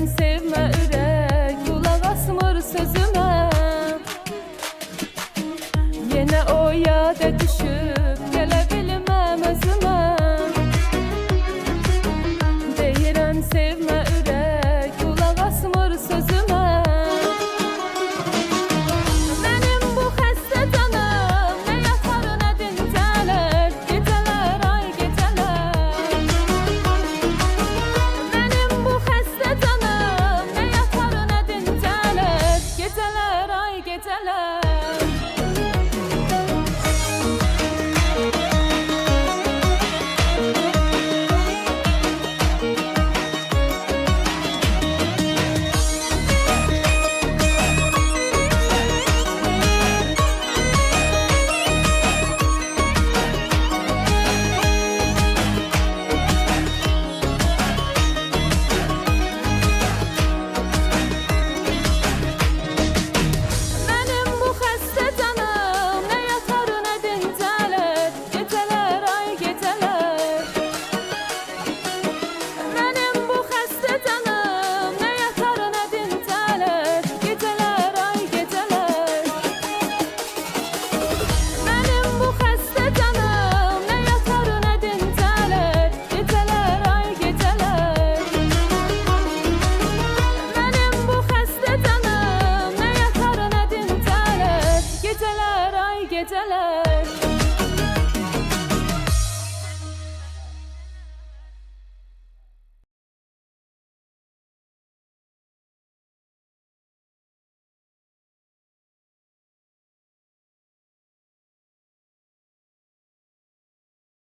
Deyirəm sevmə ürək, qulaq asmır sözümə. Yenə o yada düşüb, gələ bilməm özümə. Deyirəm sevmə ürək, qulaq asmır sözümə. Mənim bu xəstə canım, nə yatar, nə dincələr, gecələr, ay gecələr. Mənim bu xəstə canım, nə yatar, nə dincələr, gecələr, ay gecələr. Mənim bu xəstə canım, nə yatar, nə dincələr, gecələr, ay gecələr. Mənim bu xəstə canım, nə yatar, nə dincələr, gecələr, ay gecələr. Mənim bu xəstə canım, nə yatar, nə dincələr, gecələr, ay gecələr. Mənim bu xəstə canım, nə yatar, nə dincələr, gecələr, ay gecələr.